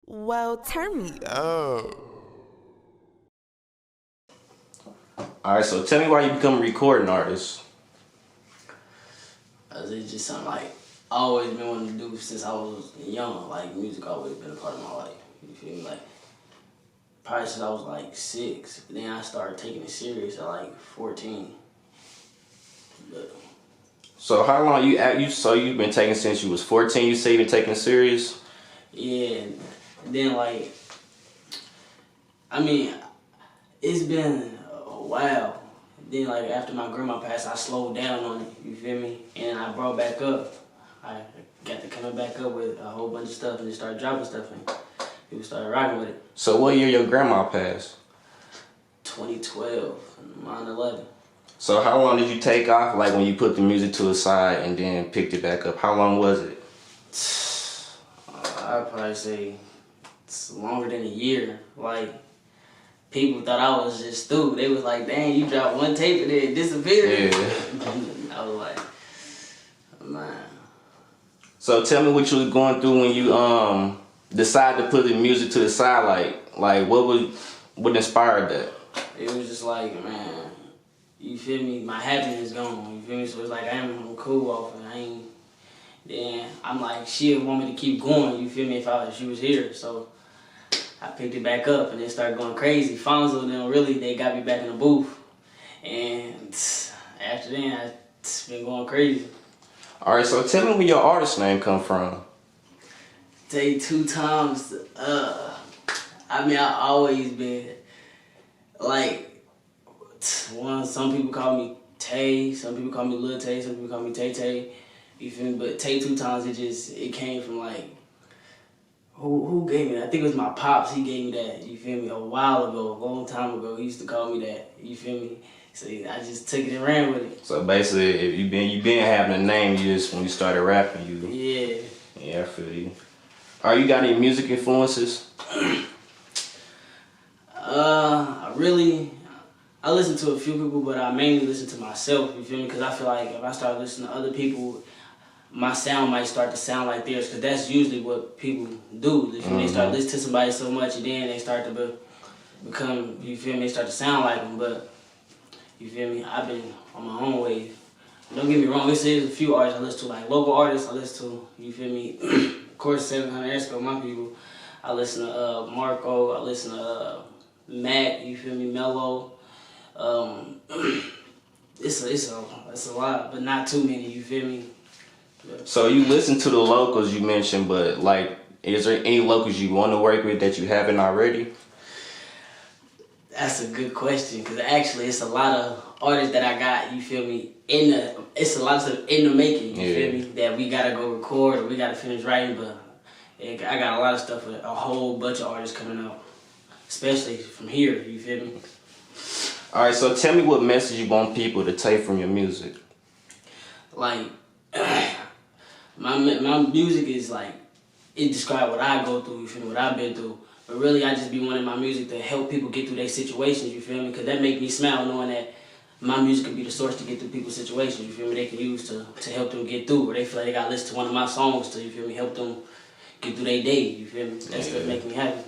Well, turn me up. Alright, so tell me why you become a recording artist. It's just something like I always been wanting to do since I was young. Like music always been a part of my life. You feel me? Like probably since I was like 6. But then I started taking it serious at like 14. But So how long you've been taking since you was 14, you say you've been taking it serious? yeah, and then like I mean it's been a while. Then like after my grandma passed, I slowed down on it. You feel me? And I brought back up. I got to coming back up with a whole bunch of stuff and just started dropping stuff and people started rocking with it. So what year your grandma passed? 2012, 9/11. So how long did you take off, like when you put the music to the side and then picked it back up? How long was it? I'd probably say it's longer than a year. Like, people thought I was just stupid. They was like, dang, you dropped one tape and then it disappeared. Yeah. I was like, man. So tell me what you was going through when you decided to put the music to the side. Like what inspired that? It was just like, man, you feel me? My happiness gone. You feel me? So it's like I'm cool off it. Then I'm like, she would want me to keep going. You feel me? If she was here, so I picked it back up and it started going crazy. Fonzo, they got me back in the booth, and after then, it's been going crazy. All right, so tell me where your artist name come from. Tay 2xs. I always been like some people call me Tay, some people call me Lil Tay, some people call me Tay Tay. You feel me? But Tay 2xs, it came from like who gave me that? I think it was my pops. He gave me that. You feel me? A while ago, a long time ago, he used to call me that. You feel me? So I just took it and ran with it. So basically, if you been having a name, you just when you started rapping, you. Yeah. Yeah, I feel you. Are you got any music influences? I listen to a few people, but I mainly listen to myself, you feel me? Because I feel like if I start listening to other people, my sound might start to sound like theirs, because that's usually what people do. You feel me? They start listening to somebody so much, and then they start to become, you feel me, they start to sound like them, but, you feel me, I've been on my own wave. Don't get me wrong, there's a few artists I listen to, like local artists I listen to, you feel me? Of course, 700 my people. I listen to Marco, I listen to Mac, you feel me, Mello. It's a lot, but not too many, you feel me? Yeah. So you listen to the locals you mentioned, but like, is there any locals you want to work with that you haven't already? That's a good question, because actually it's a lot of artists that I got, you feel me, it's a lot of stuff in the making, you feel me, that we gotta go record or we gotta finish writing, but I got a lot of stuff with a whole bunch of artists coming out, especially from here, you feel me? Alright, so tell me what message you want people to take from your music. Like, my music is like, it describes what I go through, you feel me, what I've been through. But really, I just be wanting my music to help people get through their situations, you feel me? Because that make me smile knowing that my music could be the source to get through people's situations, you feel me? They can use to help them get through, or they feel like they got to listen to one of my songs to, you feel me, help them get through their day, you feel me? That's what make me happy.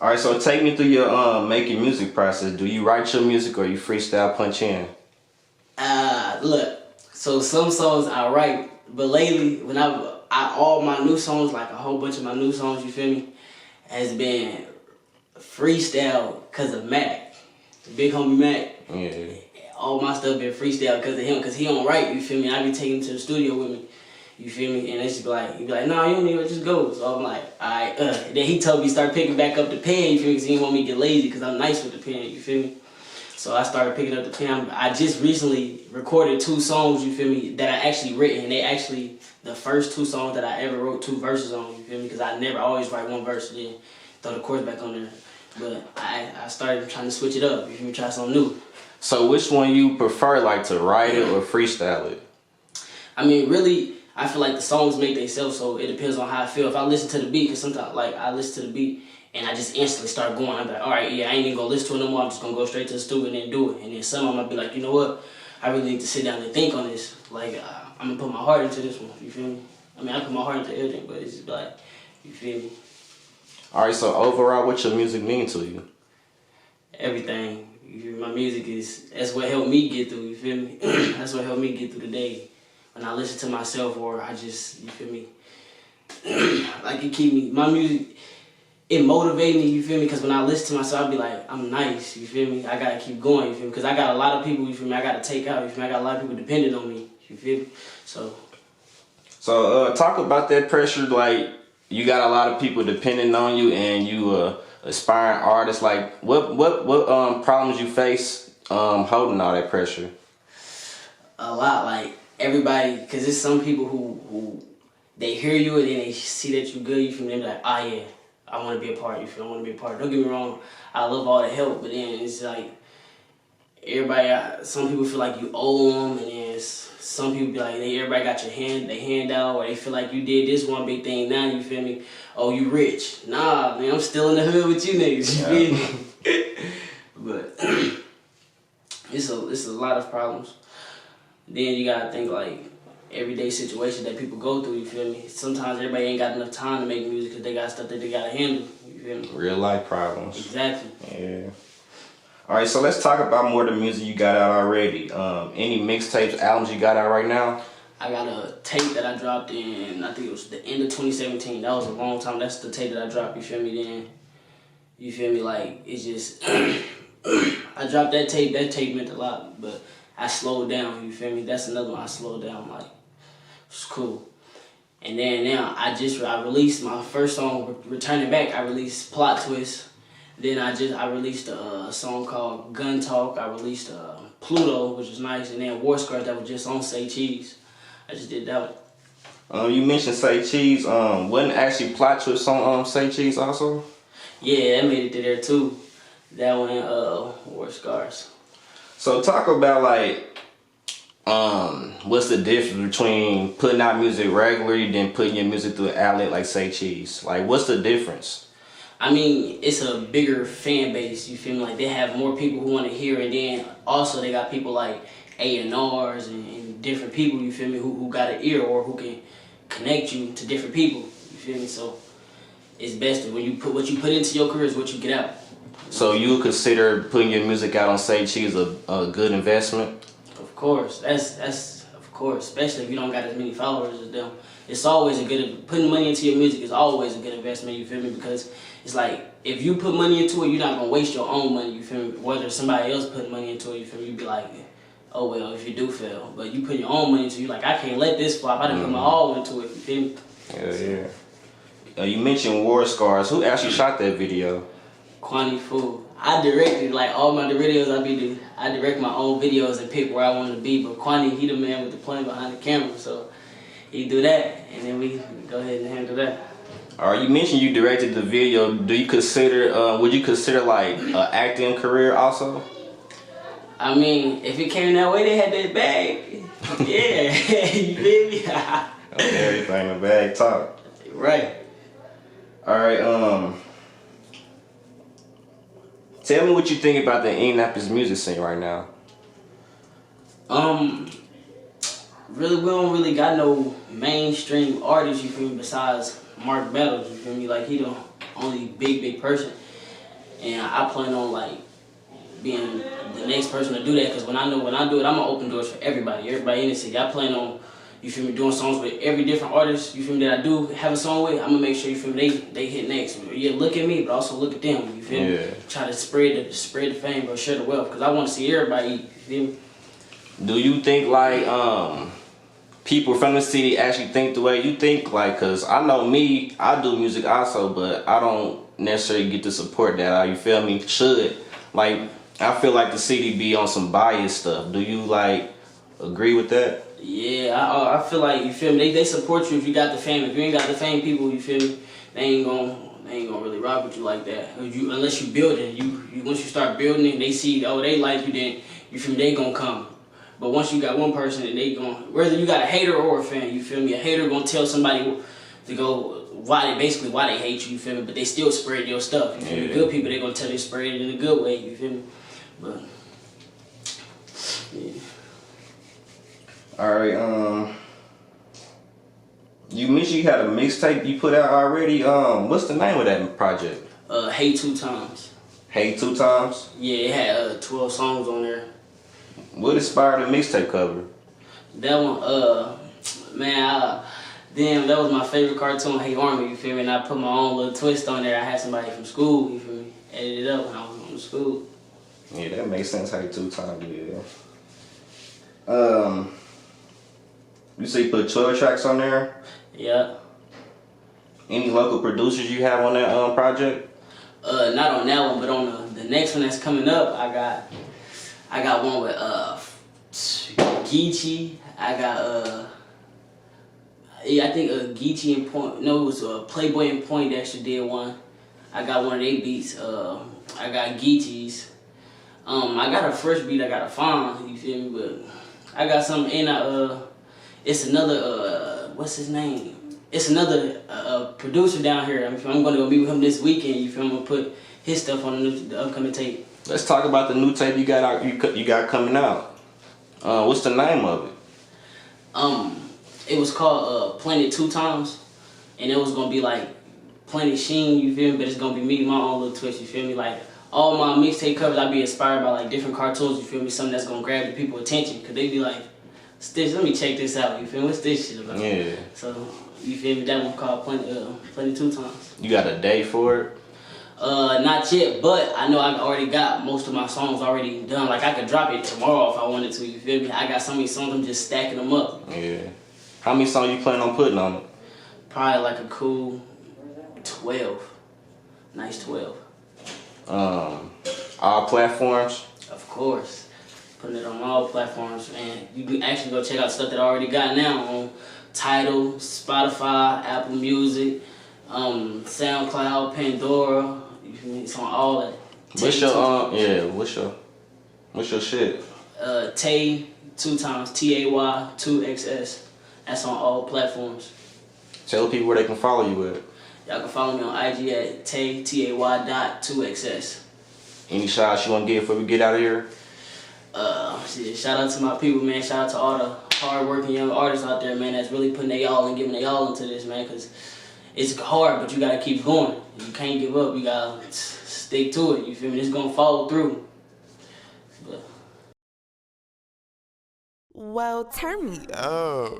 Alright, so take me through your making music process. Do you write your music or you freestyle punch in? Look, so some songs I write, but lately, when all my new songs, like a whole bunch of my new songs, you feel me, has been freestyle because of Mac, the big homie Mac. Yeah. All my stuff been freestyle because of him, because he don't write, you feel me? I be taking him to the studio with me, you feel me? And it's just like, he be like, nah, you don't need to just go. So I'm like, alright, Then he told me start picking back up the pen, you feel me? Because he didn't want me to get lazy, because I'm nice with the pen, you feel me? So I started picking up the pen. I just recently recorded 2 songs, you feel me, that I actually written. And they actually, the first 2 songs that I ever wrote 2 verses on, you feel me? Because I never always write one verse and then throw the chords back on there. But I started trying to switch it up, you feel me, try something new. So which one you prefer, like to write it or freestyle it? I mean, really, I feel like the songs make themselves, so it depends on how I feel. If I listen to the beat, because sometimes, like, I listen to the beat, and I just instantly start going. I'm like, all right, yeah, I ain't even gonna listen to it no more. I'm just gonna go straight to the studio and then do it. And then some of them I'll be like, you know what? I really need to sit down and think on this. Like, I'm gonna put my heart into this one. You feel me? I mean, I put my heart into everything, but it's just like, You feel me? Alright, so overall, what your music mean to you? Everything. You feel me? My music that's what helped me get through, you feel me? That's what helped me get through the day. When I listen to myself or I just, you feel me? Like it keep me, my music, it motivates me, you feel me? Because when I listen to myself, I be like, I'm nice, you feel me? I gotta keep going, you feel me? Because I got a lot of people, you feel me? I gotta take out, you feel me? I got a lot of people depending on me, you feel me? So talk about that pressure. Like you got a lot of people depending on you, and you aspiring artist. Like what problems you face holding all that pressure? A lot, like everybody, because there's some people who they hear you and then they see that you good, you feel me? They be like, oh yeah, I want to be a part, you feel me? I want to be a part. Don't get me wrong, I love all the help, but then it's like everybody, some people feel like you owe them, and then some people be like, everybody got their hand out, or they feel like you did this one big thing, now you feel me? Oh, you rich. Nah, man, I'm still in the hood with you niggas, you feel me? But it's a lot of problems. Then you gotta think like everyday situation that people go through, you feel me? Sometimes everybody ain't got enough time to make music because they got stuff that they gotta handle, you feel me? Real life problems. Exactly. Yeah. Alright, so let's talk about more of the music you got out already. Any mixtapes, albums you got out right now? I got a tape that I dropped in, I think it was the end of 2017. That was a long time. That's the tape that I dropped, you feel me? Then, you feel me? Like, it's just, I dropped that tape meant a lot, but I slowed down, you feel me? That's another one I slowed down, like, it's cool. And then now, I released my first song, Returning Back. I released Plot Twist. Then I released a song called Gun Talk. I released Pluto, which was nice, and then War Scars that was just on Say Cheese. I just did that one. You mentioned Say Cheese. Wasn't actually Plot Twist on Say Cheese also? Yeah, that made it to there too. That one and War Scars. So talk about like what's the difference between putting out music regularly than putting your music through an outlet like Say Cheese? Like what's the difference? I mean, it's a bigger fan base, you feel me? Like they have more people who want to hear, and then also they got people like A&Rs and different people, you feel me, who got an ear or who can connect you to different people, you feel me? So it's best that when you put what you put into your career is what you get out. So you would consider putting your music out on Say Cheese a good investment? Of course, that's of course, especially if you don't got as many followers as them. It's always putting money into your music is always a good investment, you feel me? Because it's like, if you put money into it, you're not gonna waste your own money, you feel me? Whether somebody else put money into it, you feel me? You be like, oh well, if you do fail. But you put your own money into it, you like, I can't let this flop, I done put my all into it, you feel me? Yeah. You mentioned War Scars. Who actually shot that video? Kwani Fool. I directed like all my videos I direct my own videos and pick where I want to be, but Kwani, he the man with the plan behind the camera, so he do that, and then we go ahead and handle that. Alright, you mentioned you directed the video. Do you consider, would you consider like an acting career also? I mean, if it came that way, they had that bag. Yeah, you feel me? Everything in bag talk. Right. Alright, tell me what you think about the Indianapolis music scene right now. Really, we don't really got no mainstream artists, you feel me, besides Mark Battles, you feel me? Like, he the only big person. And I plan on, like, being the next person to do that, because when I do it, I'm gonna open doors for everybody in the city. I plan on, you feel me, doing songs with every different artist, you feel me, that I do have a song with. I'm gonna make sure, you feel me, they hit next. Yeah, look at me, but also look at them, you feel me? Try to spread the fame, bro, share the wealth, because I want to see everybody eat, you feel me? Do you think like people from the city actually think the way you think? Like, cause I know me, I do music also, but I don't necessarily get the support that I, you feel me, should. Like, I feel like the city be on some bias stuff. Do you like agree with that? Yeah, I feel like, you feel me, they support you if you got the fame. If you ain't got the fame, people, you feel me, they ain't gonna really rock with you like that. Unless you building, you once you start building and they see, oh, they like you, then you feel me, they gonna come. But once you got one person and they gon', whether you got a hater or a fan, you feel me, a hater gonna tell somebody to go why they hate you, you feel me, but they still spread your stuff, you feel me. Good people, they gonna tell you spread it in a good way, you feel me. But yeah. Alright, You mentioned you had a mixtape you put out already. What's the name of that project? Hey 2xs. Hey 2xs? Yeah, it had 12 songs on there. What inspired the mixtape cover? That one, man, damn, that was my favorite cartoon, Hey Army, you feel me? And I put my own little twist on there. I had somebody from school, you feel me, edit it up when I was on the school. Yeah, that makes sense. Hey 2xs, yeah. You say you put 12 tracks on there? Yeah. Any local producers you have on that project? Not on that one, but on the next one that's coming up, I got one with Geechee. I got yeah, I think Geechee and Point. No, it was Playboy and Point that actually did one. I got one of their beats. I got Geechee's. I got a fresh beat I gotta find. You feel me? But I got something in. It's another what's his name? It's another producer down here. I'm gonna go meet with him this weekend. You feel me? I'm gonna put his stuff on the upcoming tape. Let's talk about the new tape you got out. You got coming out. What's the name of it? It was called Planet 2xs, and it was gonna be like Planet Sheen. You feel me? But it's gonna be me, my own little twist. You feel me? Like all my mixtape covers, I be inspired by like different cartoons. You feel me? Something that's gonna grab the people's attention, cause they be like, "Stitch, let me check this out." You feel me? What's this shit about? Yeah. So you feel me? That one called Planet 2xs. You got a date for it? Not yet, but I know I already got most of my songs already done. Like I could drop it tomorrow if I wanted to. You feel me? I got so many songs, I'm just stacking them up. Yeah. How many songs you plan on putting on it? Probably like a cool 12. Nice 12. All platforms? Of course. Putting it on all platforms, and you can actually go check out stuff that I already got now on Tidal, Spotify, Apple Music, SoundCloud, Pandora. You feel me? It's on all that. What's your what's your shit? Tay 2xs, Tay 2xs. That's on all platforms. Tell people where they can follow you at. Y'all can follow me on IG at Tay.2xs. Any shots you want to give before we get out of here? Shit, shout out to my people, man. Shout out to all the hard-working young artists out there, man, that's really putting their all and giving their all into this, man, because it's hard, but you got to keep going. You can't give up. You got to stick to it. You feel me? It's going to follow through. Well, turn me up.